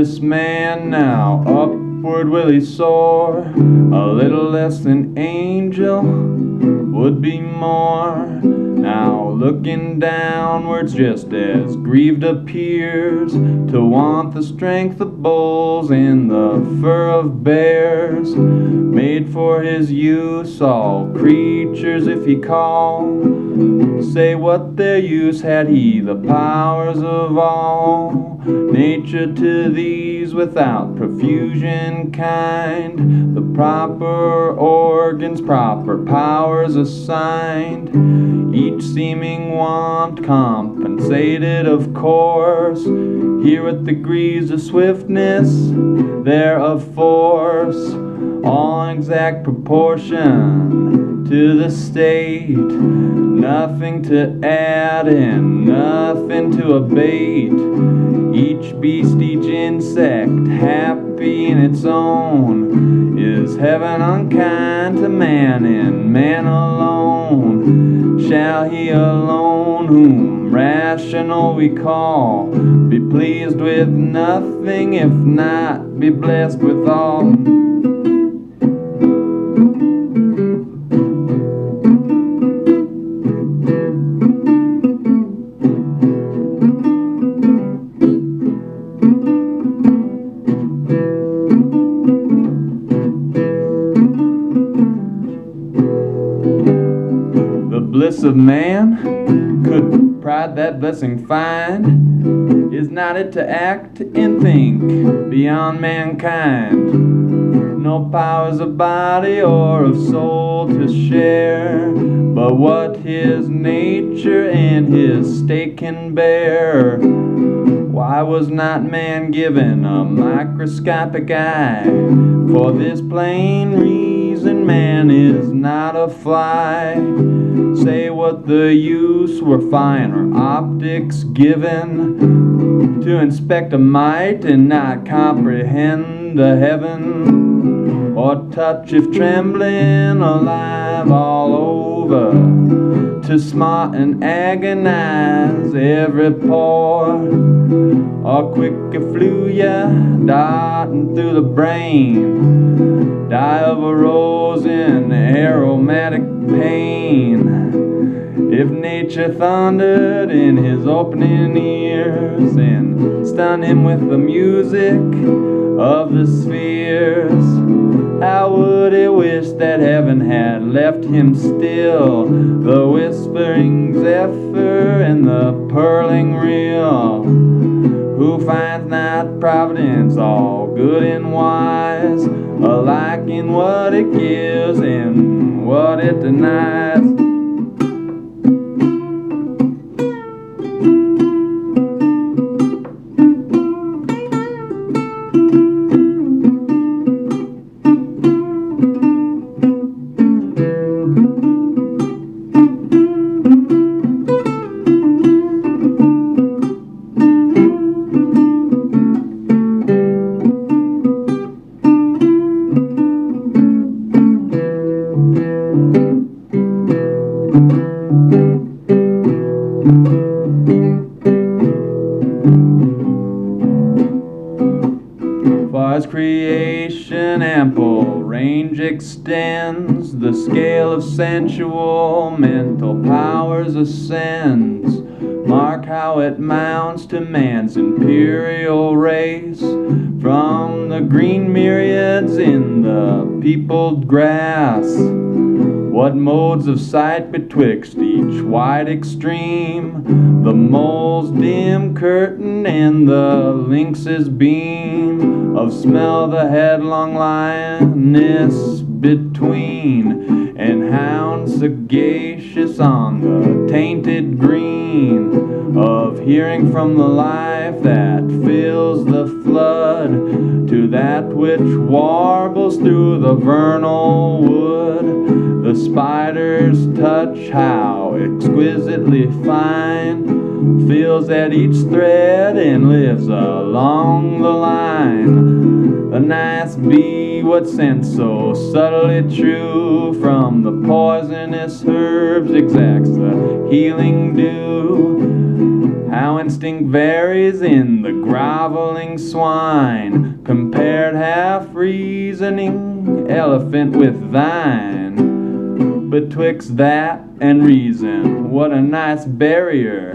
this man now, upward will he soar. A little less than angel would be more. Now looking downwards, just as grieved appears to want the strength of bulls and the fur of bears. Made for his use, all creatures if he call, say what their use had he the powers of all. Nature to these without profusion kind, the proper organs, proper powers assigned, each seeming want compensated of course, here with degrees of swiftness, there of force, all in exact proportion to the state, nothing to add and nothing to abate. Each beast, each insect, happy in its own, is heaven unkind to man, and man alone. Shall he alone, whom rational we call, be pleased with nothing, if not be blessed with all? Bliss of man, could pride that blessing find? Is not it to act and think beyond mankind? No powers of body or of soul to share, but what his nature and his state can bear. Why was not man given a microscopic eye? For this plain reason man is not a fly. Say what the use were finer optics given to inspect a mite and not comprehend the heaven, or touch if trembling alive all over, to smart and agonize every pore, or quick effluvia darting through the brain, die of a rose in aromatic pain. If nature thundered in his opening ears and stunned him with the music of the spheres, how would he wish that heaven had left him still, the whispering zephyr and the purling rill, who finds not providence all good and wise, alike in what it gives and what it denies. Far as creation ample range extends, the scale of sensual mental powers ascends. Mark how it mounts to man's imperial race, from the green myriads in the peopled grass. What modes of sight betwixt each wide extreme, the mole's dim curtain and the lynx's beam, of smell the headlong lioness between, and hound sagacious on the tainted green, of hearing from the life that fills the flood, to that which warbles through the vernal wood. The spider's touch, how exquisitely fine, feels at each thread and lives along the line. The nice bee, what sense so subtly true, from the poisonous herbs exacts the healing dew. How How instinct varies in the groveling swine, compared half-reasoning elephant with thine. Betwixt that and reason, what a nice barrier,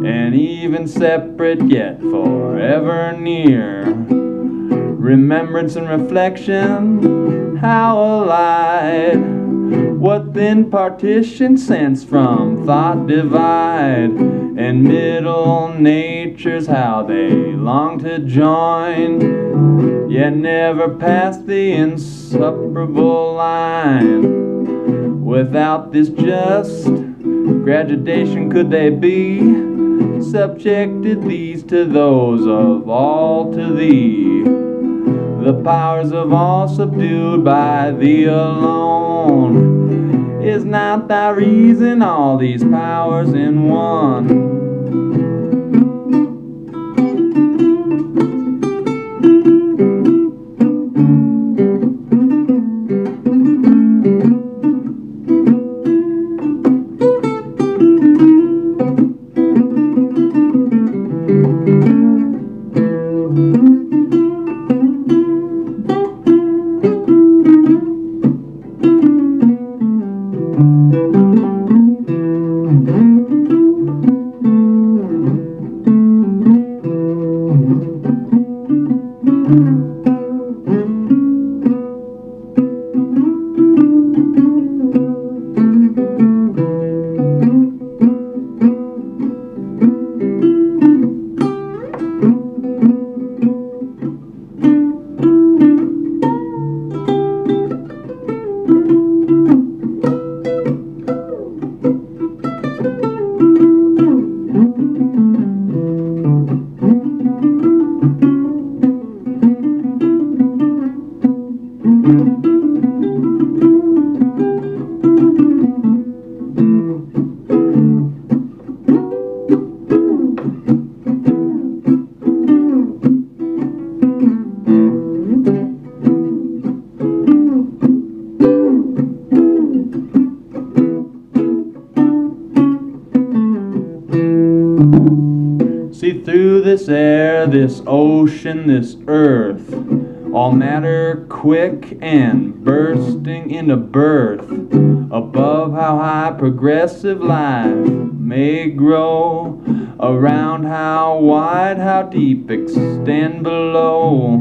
and even separate yet forever near. Remembrance and reflection, how allied. What then partition sense from thought divide? And middle natures, how they long to join, yet never pass the insuperable line. Without this just gradation could they be subjected, these to those of all to thee, the powers of all subdued by thee alone. Is not thy reason all these powers in one? See through this air, this ocean, this earth, all matter quick and bursting into birth, above how high progressive life may grow, around how wide, how deep extend below,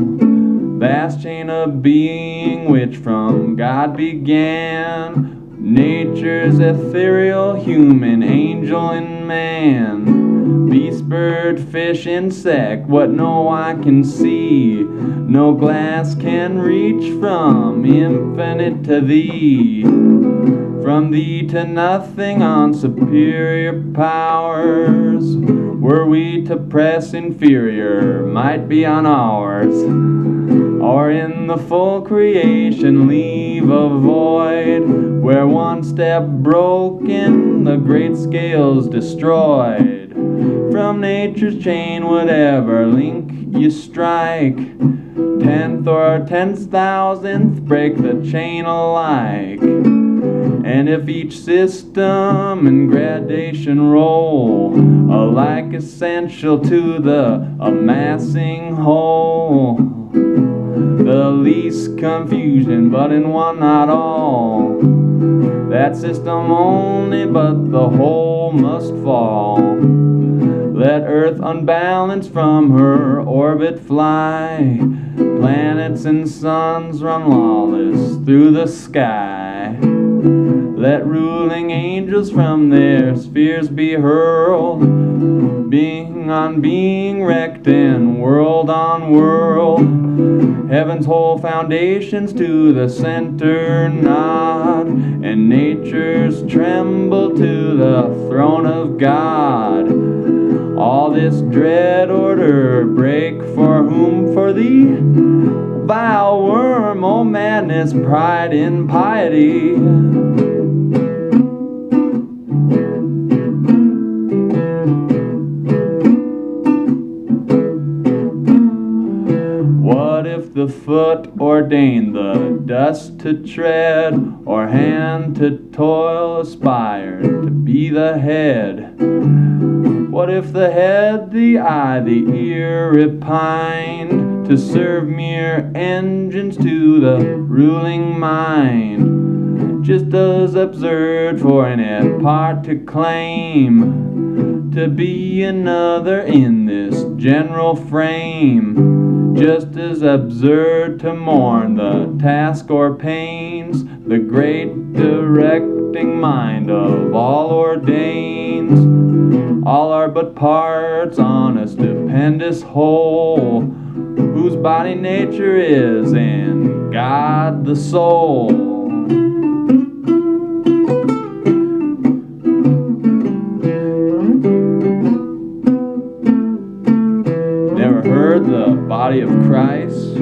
vast chain of being which from God began, nature's ethereal, human, angel, and man. Beast, bird, fish, insect, what no eye can see, no glass can reach, from infinite to thee, from thee to nothing on superior powers. Were we to press inferior, might be on ours, or in the full creation leave a void, where one step broken, the great scales destroyed. From nature's chain, whatever link you strike, 10th or 10,000th break the chain alike. And if each system and gradation roll, alike essential to the amassing whole, the least confusion, but in one not all, that system only, but the whole must fall. Let earth unbalanced from her orbit fly, planets and suns run lawless through the sky. Let ruling angels from their spheres be hurled, being on being wrecked and world on world, heaven's whole foundations to the center nod, and nature's tremble to the throne of God. All this dread order break, for whom? For thee? Vile worm, O madness, pride in piety. What if the the foot ordained, the dust to tread, or hand to toil aspired to be the head? What if the head, the eye, the ear repined to serve mere engines to the ruling mind? Just as absurd for an part to claim to be another in this general frame. Just as absurd to mourn the task or pains the great directing mind of all ordains. All are but parts on a stupendous whole, whose body nature is, and God the soul. Never heard the body of Christ?